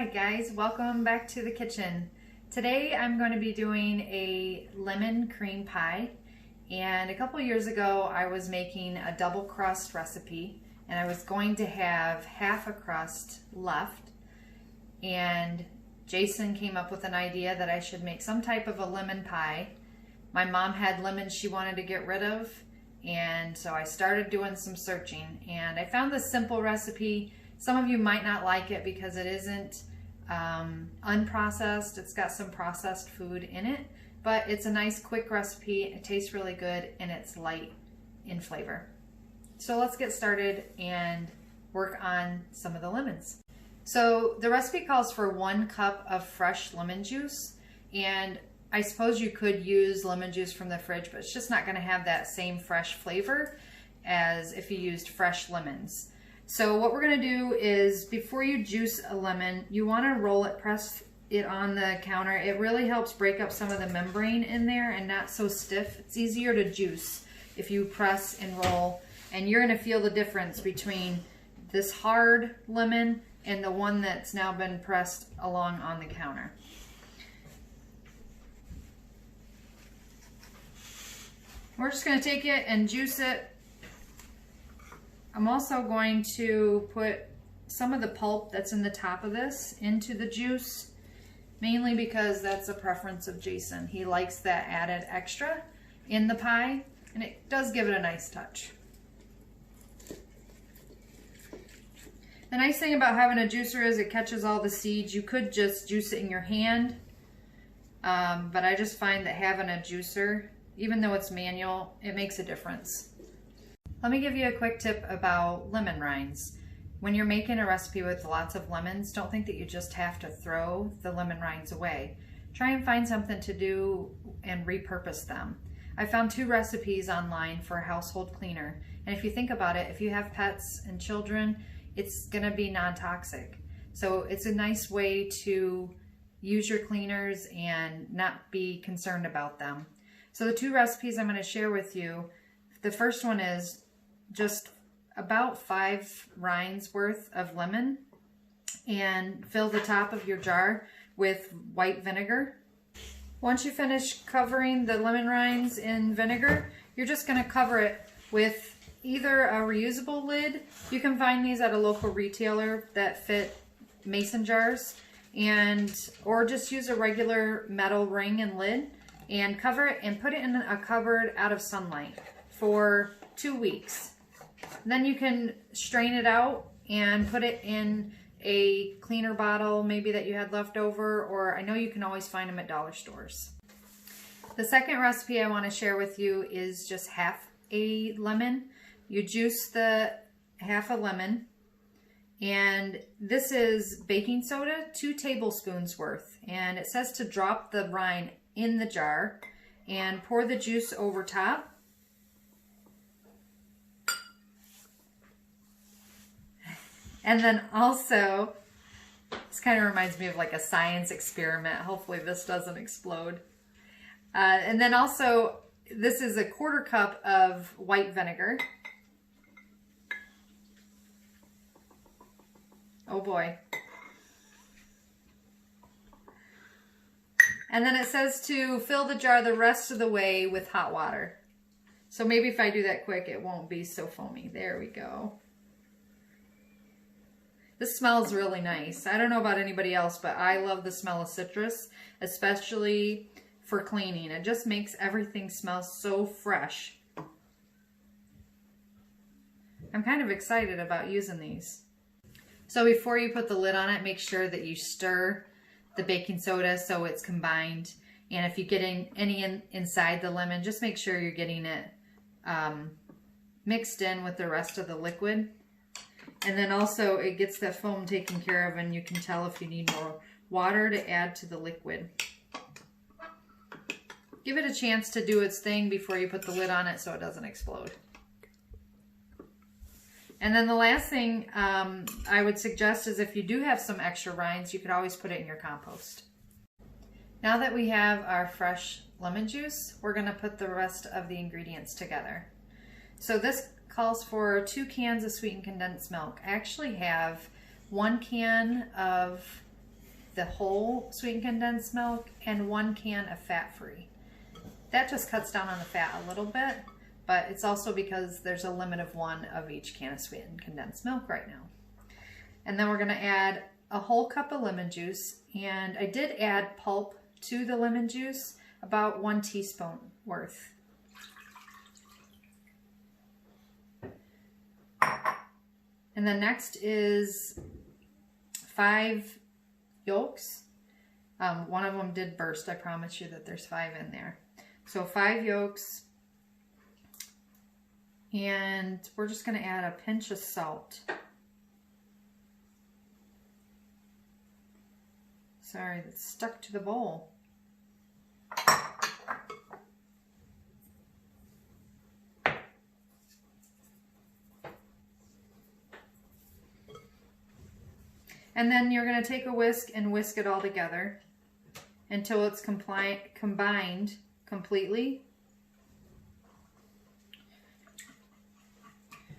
Hi guys, welcome back to the kitchen. Today I'm going to be doing a lemon cream pie, and a couple years ago I was making a double crust recipe and I was going to have half a crust left, and Jason came up with an idea that I should make some type of a lemon pie. My mom had lemons she wanted to get rid of, and so I started doing some searching and I found this simple recipe. Some of you might not like it because it isn't unprocessed. It's got some processed food in it, but it's a nice quick recipe. It tastes really good and it's light in flavor. So let's get started and work on some of the lemons. So the recipe calls for 1 cup of fresh lemon juice, and I suppose you could use lemon juice from the fridge, but it's just not going to have that same fresh flavor as if you used fresh lemons. So what we're going to do is, before you juice a lemon, you want to roll it, press it on the counter. It really helps break up some of the membrane in there and not so stiff. It's easier to juice if you press and roll, and you're going to feel the difference between this hard lemon and the one that's now been pressed along on the counter. We're just going to take it and juice it. I'm also going to put some of the pulp that's in the top of this into the juice, mainly because that's a preference of Jason. He likes that added extra in the pie, and it does give it a nice touch. The nice thing about having a juicer is it catches all the seeds. You could just juice it in your hand, but I just find that having a juicer, even though it's manual, it makes a difference. Let me give you a quick tip about lemon rinds. When you're making a recipe with lots of lemons, don't think that you just have to throw the lemon rinds away. Try and find something to do and repurpose them. I found 2 recipes online for a household cleaner, and if you think about it, if you have pets and children, it's going to be non-toxic. So it's a nice way to use your cleaners and not be concerned about them. So the 2 recipes I'm going to share with you, the first one is just about 5 rinds worth of lemon, and fill the top of your jar with white vinegar. Once you finish covering the lemon rinds in vinegar, you're just going to cover it with either a reusable lid. You can find these at a local retailer that fit mason jars, or just use a regular metal ring and lid and cover it and put it in a cupboard out of sunlight for 2 weeks. Then you can strain it out and put it in a cleaner bottle, maybe that you had left over, or I know you can always find them at dollar stores. The second recipe I want to share with you is just half a lemon. You juice the half a lemon, and this is baking soda, 2 tablespoons worth, and it says to drop the rind in the jar and pour the juice over top. And then also, this kind of reminds me of like a science experiment. Hopefully this doesn't explode. And then also, this is a 1/4 cup of white vinegar. Oh boy. And then it says to fill the jar the rest of the way with hot water. So maybe if I do that quick, it won't be so foamy. There we go. This smells really nice. I don't know about anybody else, but I love the smell of citrus, especially for cleaning. It just makes everything smell so fresh. I'm kind of excited about using these. So before you put the lid on it, make sure that you stir the baking soda so it's combined. And if you get any inside the lemon, just make sure you're getting it mixed in with the rest of the liquid. And then also it gets the foam taken care of, and you can tell if you need more water to add to the liquid. Give it a chance to do its thing before you put the lid on it so it doesn't explode. And then the last thing I would suggest is, if you do have some extra rinds, you could always put it in your compost. Now that we have our fresh lemon juice, we're going to put the rest of the ingredients together. So this calls for 2 cans of sweetened condensed milk. I actually have 1 can of the whole sweetened condensed milk and 1 can of fat-free. That just cuts down on the fat a little bit, but it's also because there's a limit of 1 of each can of sweetened condensed milk right now. And then we're gonna add a whole cup of lemon juice, and I did add pulp to the lemon juice, about 1 teaspoon worth. And then next is 5 yolks. One of them did burst. I promise you that there's 5 in there. So 5 yolks. And we're just going to add a pinch of salt. Sorry, that's stuck to the bowl. And then you're going to take a whisk and whisk it all together until it's combined completely.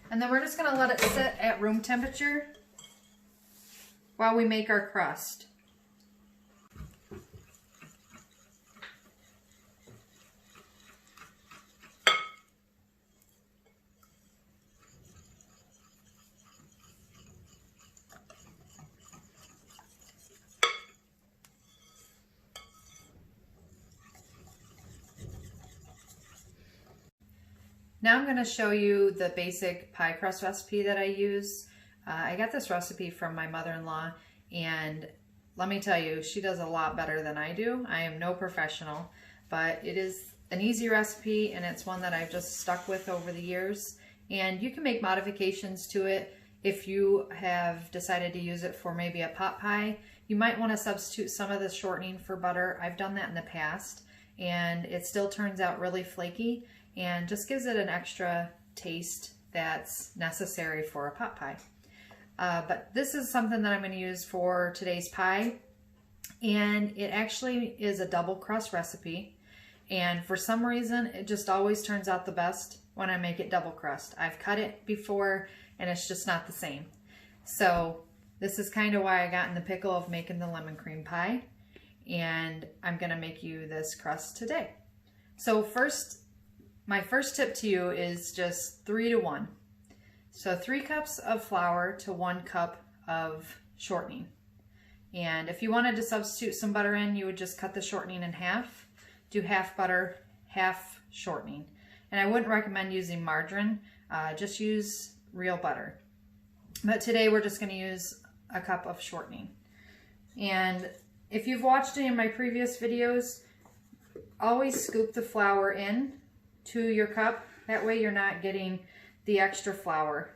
And then we're just going to let it sit at room temperature while we make our crust. Now I'm going to show you the basic pie crust recipe that I use. I got this recipe from my mother-in-law, and let me tell you, she does a lot better than I do. I am no professional, but it is an easy recipe, and it's one that I've just stuck with over the years. And you can make modifications to it if you have decided to use it for maybe a pot pie. You might want to substitute some of the shortening for butter. I've done that in the past, and it still turns out really flaky and just gives it an extra taste that's necessary for a pot pie. But this is something that I'm going to use for today's pie, and it actually is a double crust recipe, and for some reason it just always turns out the best when I make it double crust. I've cut it before and it's just not the same. So this is kind of why I got in the pickle of making the lemon cream pie, and I'm going to make you this crust today. So my first tip to you is just 3 to 1. So 3 cups of flour to 1 cup of shortening. And if you wanted to substitute some butter in, you would just cut the shortening in half, do half butter, half shortening. And I wouldn't recommend using margarine, just use real butter. But today we're just going to use a cup of shortening. And if you've watched any of my previous videos, always scoop the flour in to your cup. That way you're not getting the extra flour.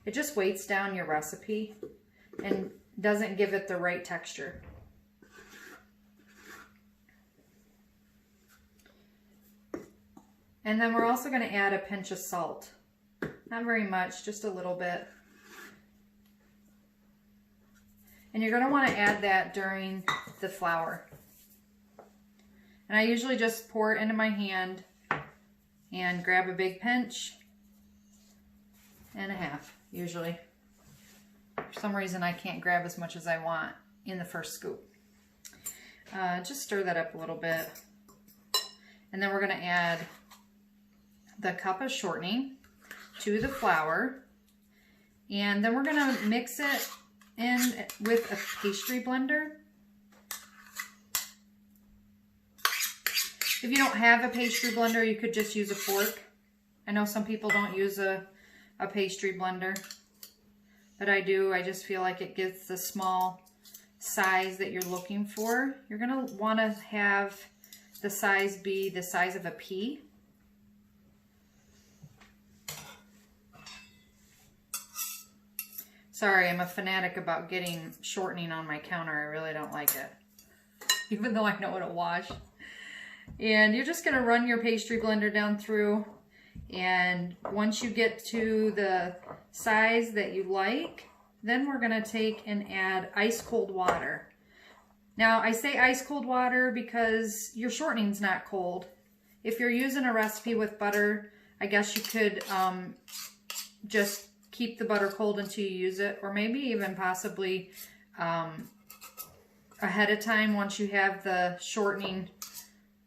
It just weights down your recipe and doesn't give it the right texture. And then we're also going to add a pinch of salt. Not very much, just a little bit. And you're going to want to add that during the flour. And I usually just pour it into my hand and grab a big pinch and a half, usually. For some reason I can't grab as much as I want in the first scoop. Just stir that up a little bit. And then we're going to add the cup of shortening to the flour. And then we're going to mix it in with a pastry blender. If you don't have a pastry blender, you could just use a fork. I know some people don't use a pastry blender, but I do. I just feel like it gets the small size that you're looking for. You're going to want to have the size be the size of a pea. Sorry, I'm a fanatic about getting shortening on my counter. I really don't like it, even though I know it'll wash. And you're just going to run your pastry blender down through, and once you get to the size that you like, then we're going to take and add ice cold water. Now I say ice cold water because your shortening's not cold. If you're using a recipe with butter, I guess you could just keep the butter cold until you use it, or maybe even possibly ahead of time once you have the shortening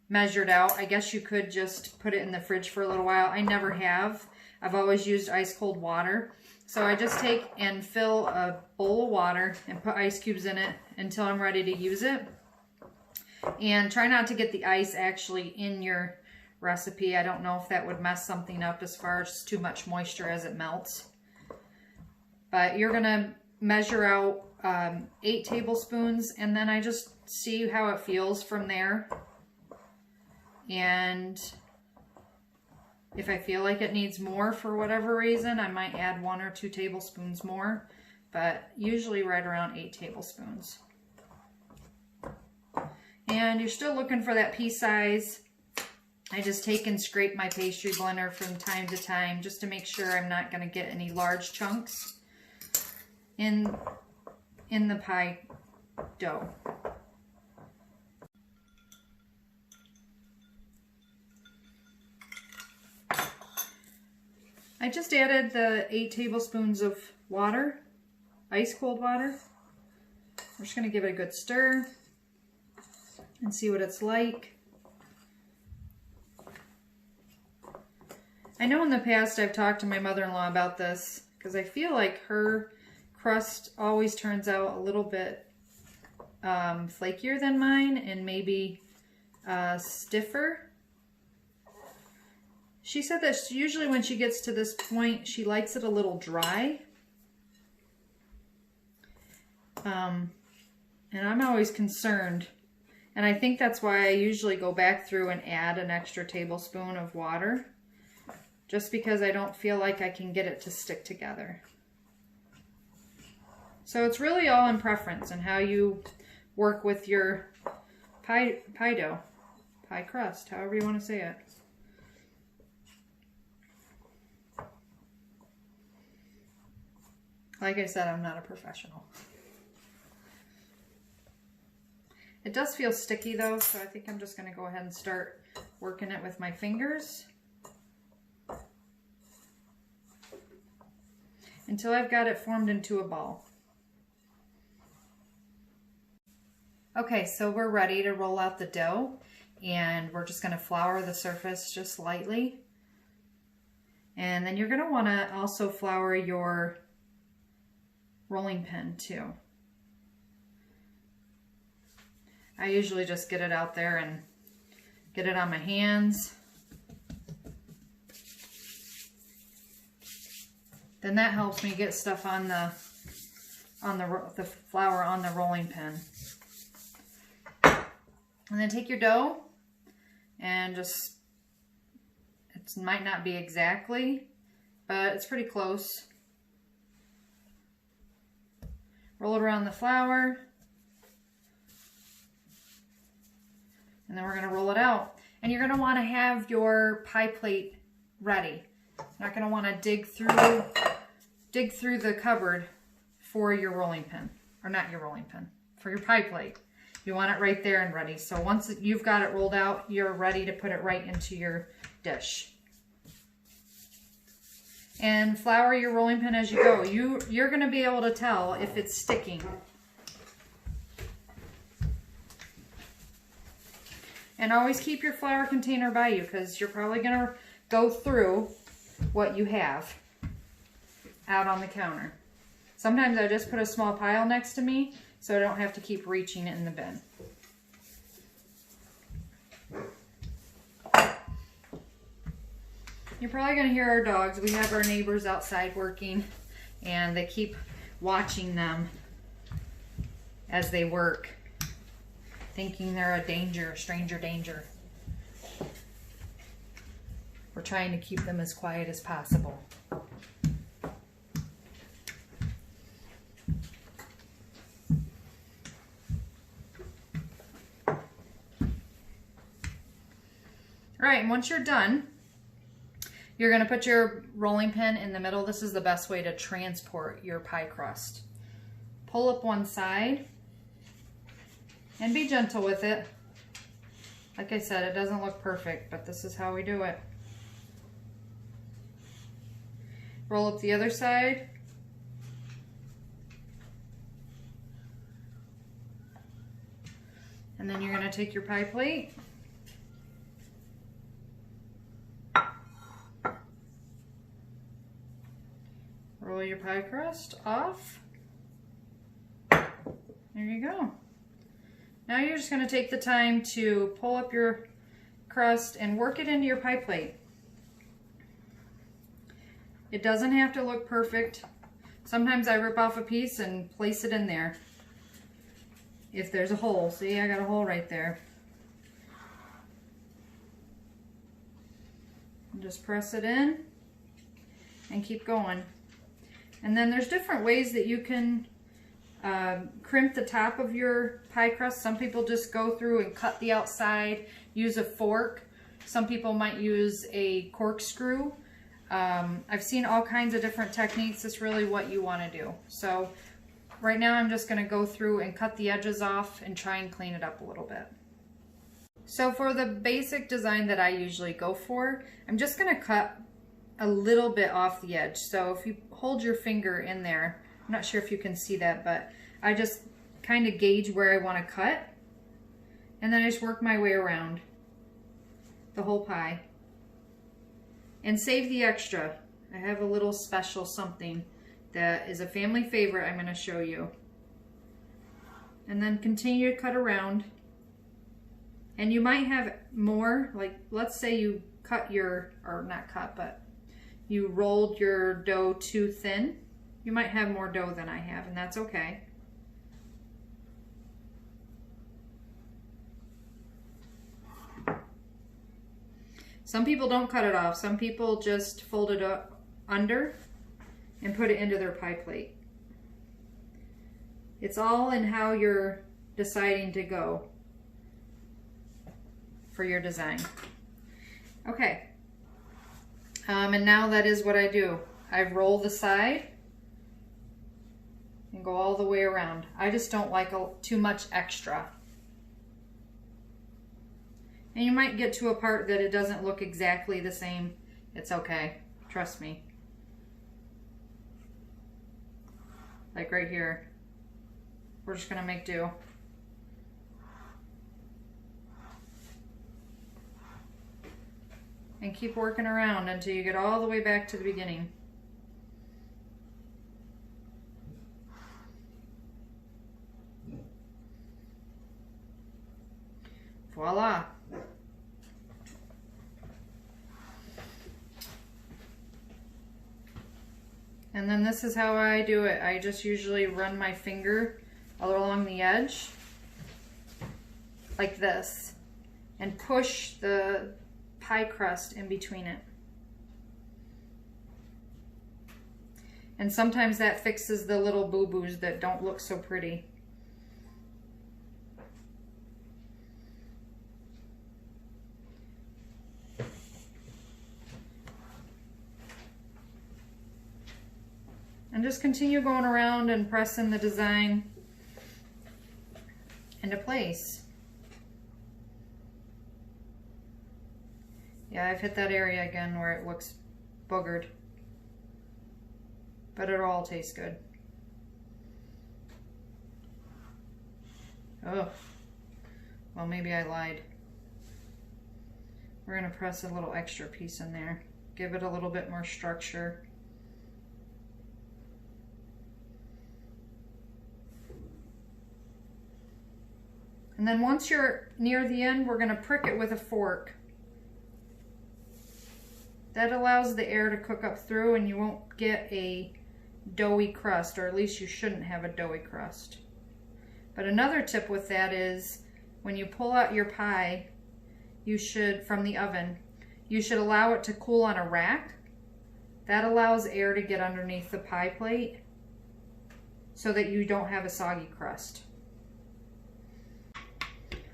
measured out. I guess you could just put it in the fridge for a little while. I never have. I've always used ice cold water. So I just take and fill a bowl of water and put ice cubes in it until I'm ready to use it. And try not to get the ice actually in your recipe. I don't know if that would mess something up as far as too much moisture as it melts. But you're going to measure out 8 tablespoons, and then I just see how it feels from there. And if I feel like it needs more for whatever reason, I might add 1 or 2 tablespoons more, but usually right around 8 tablespoons. And you're still looking for that pea size. I just take and scrape my pastry blender from time to time just to make sure I'm not going to get any large chunks in the pie dough. I just added the 8 tablespoons of water, ice cold water. We're just going to give it a good stir and see what it's like. I know in the past I've talked to my mother-in-law about this because I feel like her crust always turns out a little bit flakier than mine and maybe stiffer. She said that usually when she gets to this point, she likes it a little dry. And I'm always concerned. And I think that's why I usually go back through and add an extra tablespoon of water. Just because I don't feel like I can get it to stick together. So it's really all in preference and how you work with your pie dough, pie crust, however you want to say it. Like I said, I'm not a professional. It does feel sticky though, so I think I'm just going to go ahead and start working it with my fingers until I've got it formed into a ball. Okay, so we're ready to roll out the dough, and we're just going to flour the surface just lightly. And then you're going to want to also flour your rolling pin too. I usually just get it out there and get it on my hands. Then that helps me get stuff on the flour on the rolling pin. And then take your dough and just, it might not be exactly, but it's pretty close. Roll it around the flour. And then we're going to roll it out. And you're going to want to have your pie plate ready. You're not going to want to dig through the cupboard for your rolling pin. Or not your rolling pin, for your pie plate. You want it right there and ready. So once you've got it rolled out, you're ready to put it right into your dish. And flour your rolling pin as you go. You're going to be able to tell if it's sticking. And always keep your flour container by you because you're probably going to go through what you have out on the counter. Sometimes I just put a small pile next to me so I don't have to keep reaching it in the bin. You're probably going to hear our dogs. We have our neighbors outside working, and they keep watching them as they work, thinking they're a danger, a stranger danger. We're trying to keep them as quiet as possible. All right, and once you're done, you're going to put your rolling pin in the middle. This is the best way to transport your pie crust. Pull up one side and be gentle with it. Like I said, it doesn't look perfect, but this is how we do it. Roll up the other side. And then you're going to take your pie plate. Roll your pie crust off. There you go. Now you're just going to take the time to pull up your crust and work it into your pie plate. It doesn't have to look perfect. Sometimes I rip off a piece and place it in there. If there's a hole, see, I got a hole right there. And just press it in and keep going. And then there's different ways that you can crimp the top of your pie crust. Some people just go through and cut the outside, use a fork. Some people might use a corkscrew. I've seen all kinds of different techniques. It's really what you want to do. So right now I'm just going to go through and cut the edges off and try and clean it up a little bit. So for the basic design that I usually go for, I'm just going to cut a little bit off the edge. So if you hold your finger in there, I'm not sure if you can see that, but I just kind of gauge where I want to cut, and then I just work my way around the whole pie and save the extra. I have a little special something that is a family favorite I'm going to show you. And then continue to cut around. And you might have more, like let's say you cut your, or not cut, but you rolled your dough too thin. You might have more dough than I have, and that's okay. Some people don't cut it off. Some people just fold it up under and put it into their pie plate. It's all in how you're deciding to go for your design. Okay. And now that is what I do. I roll the side and go all the way around. I just don't like too much extra. And you might get to a part that it doesn't look exactly the same. It's okay, trust me. Like right here. We're just gonna make do. And keep working around until you get all the way back to the beginning. Voila. And then this is how I do it. I just usually run my finger along the edge like this and push the pie crust in between it. And sometimes that fixes the little boo-boos that don't look so pretty. And just continue going around and pressing the design into place. Yeah, I've hit that area again where it looks boogered. But it all tastes good. Oh, well, maybe I lied. We're gonna press a little extra piece in there. Give it a little bit more structure. And then once you're near the end, we're gonna prick it with a fork. That allows the air to cook up through and you won't get a doughy crust, or at least you shouldn't have a doughy crust. But another tip with that is when you pull out your pie, you should, from the oven, you should allow it to cool on a rack. That allows air to get underneath the pie plate so that you don't have a soggy crust.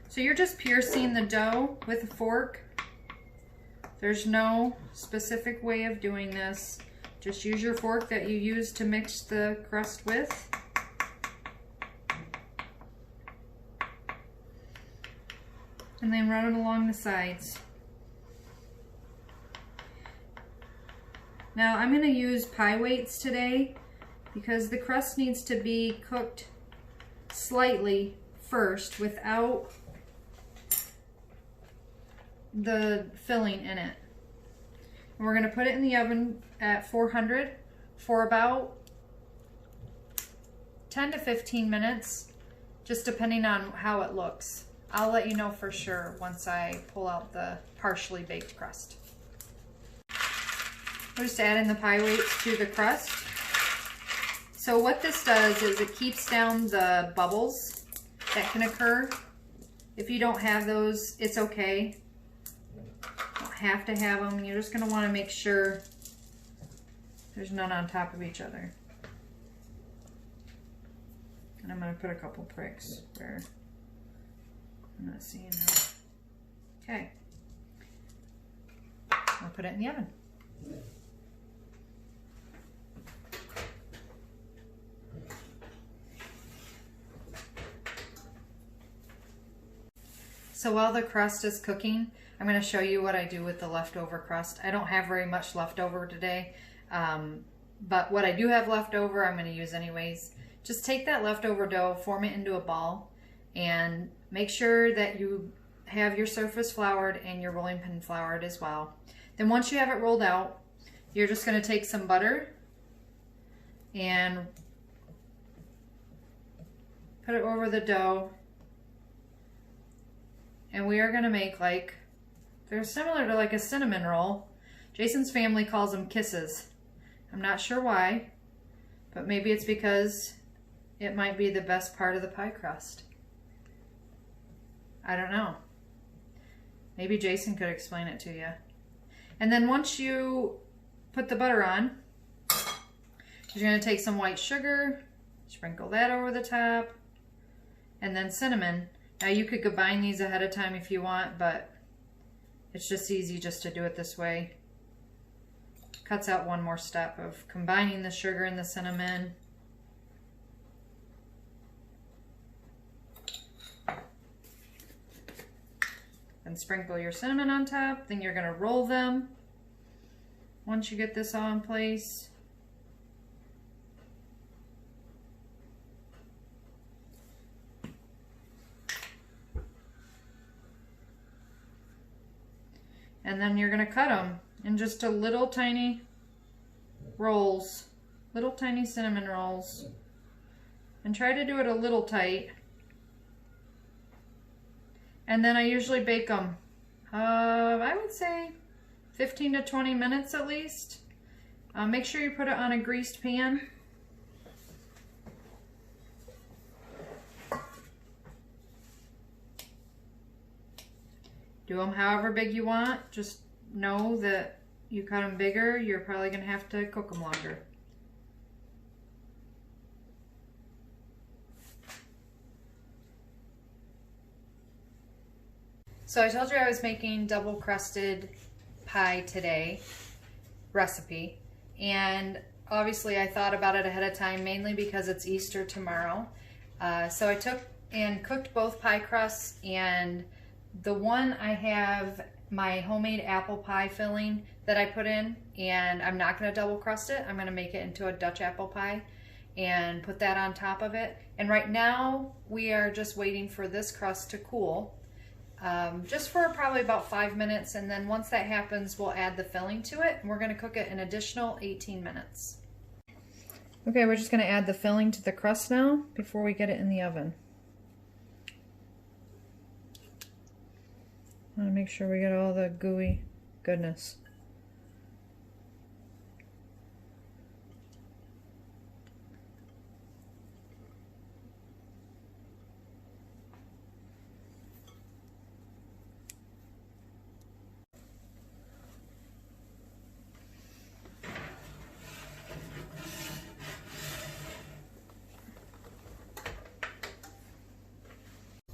So you're just piercing the dough with a fork. There's no specific way of doing this. Just use your fork that you use to mix the crust with. And then run it along the sides. Now I'm going to use pie weights today because the crust needs to be cooked slightly first without the filling in it. And we're gonna put it in the oven at 400 for about 10 to 15 minutes, just depending on how it looks. I'll let you know for sure once I pull out the partially baked crust. We're just adding the pie weights to the crust. So what this does is it keeps down the bubbles that can occur. If you don't have those, it's okay. You don't have to have them. You're just going to want to make sure there's none on top of each other. And I'm going to put a couple pricks where I'm not seeing that. Okay. I'll put it in the oven. So while the crust is cooking, I'm going to show you what I do with the leftover crust. I don't have very much leftover today, but what I do have leftover, I'm going to use anyways. Just take that leftover dough, form it into a ball, and make sure that you have your surface floured and your rolling pin floured as well. Then once you have it rolled out, you're just going to take some butter and put it over the dough. And we are going to make they're similar to like a cinnamon roll. Jason's family calls them kisses. I'm not sure why, but maybe it's because it might be the best part of the pie crust. I don't know. Maybe Jason could explain it to you. And then once you put the butter on, you're going to take some white sugar, sprinkle that over the top, and then cinnamon. Now you could combine these ahead of time if you want, but it's just easy just to do it this way. Cuts out one more step of combining the sugar and the cinnamon. And sprinkle your cinnamon on top. Then you're going to roll them once you get this all in place. And then you're going to cut them in just a little tiny rolls, little tiny cinnamon rolls. And try to do it a little tight. And then I usually bake them, I would say 15 to 20 minutes at least. Make sure you put it on a greased pan. Do them however big you want. Just know that you cut them bigger, you're probably going to have to cook them longer. So I told you I was making double crusted pie today, recipe, and obviously I thought about it ahead of time mainly because it's Easter tomorrow. So I took and cooked both pie crusts, and the one I have my homemade apple pie filling that I put in, and I'm not going to double crust it. I'm going to make it into a Dutch apple pie and put that on top of it. And right now we are just waiting for this crust to cool. Just for probably about 5 minutes, and then once that happens we'll add the filling to it, and we're going to cook it an additional 18 minutes. Okay, we're just going to add the filling to the crust now before we get it in the oven. I want to make sure we get all the gooey goodness.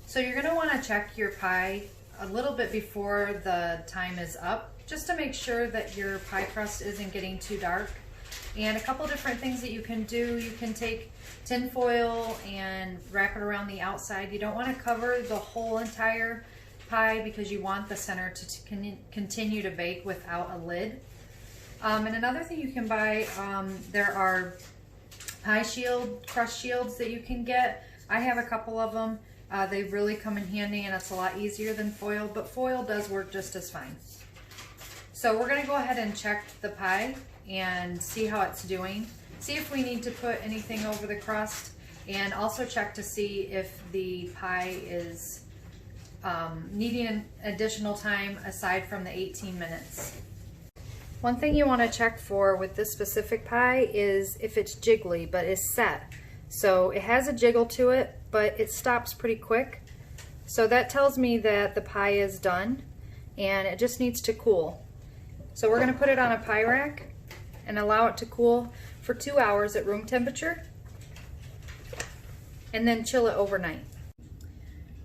So you're going to want to check your pie a little bit before the time is up, just to make sure that your pie crust isn't getting too dark. And a couple different things that you can do. You can take tin foil and wrap it around the outside. You don't want to cover the whole entire pie because you want the center to continue to bake without a lid. And another thing you can buy, there are pie shield, crust shields that you can get. I have a couple of them. They really come in handy, and it's a lot easier than foil, but foil does work just as fine. So we're gonna go ahead and check the pie and see how it's doing. See if we need to put anything over the crust, and also check to see if the pie is needing an additional time aside from the 18 minutes. One thing you want to check for with this specific pie is if it's jiggly but is set. So it has a jiggle to it, but it stops pretty quick. So that tells me that the pie is done and it just needs to cool. So we're going to put it on a pie rack and allow it to cool for 2 hours at room temperature, and then chill it overnight.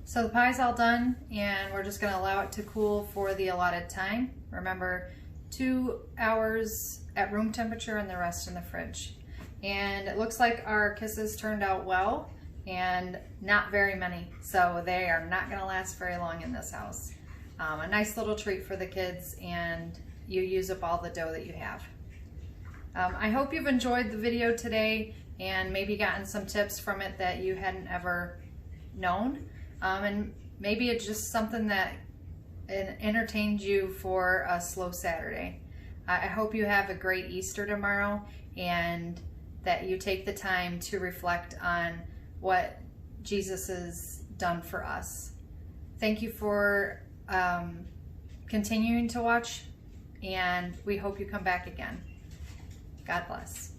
So the pie's all done, and we're just going to allow it to cool for the allotted time. Remember, 2 hours at room temperature and the rest in the fridge. And it looks like our kisses turned out well, and not very many, so they are not going to last very long in this house. A nice little treat for the kids, and you use up all the dough that you have. I hope you've enjoyed the video today and maybe gotten some tips from it that you hadn't ever known. And maybe it's just something that entertained you for a slow Saturday. I hope you have a great Easter tomorrow, and that you take the time to reflect on what Jesus has done for us. Thank you for continuing to watch, and we hope you come back again. God bless.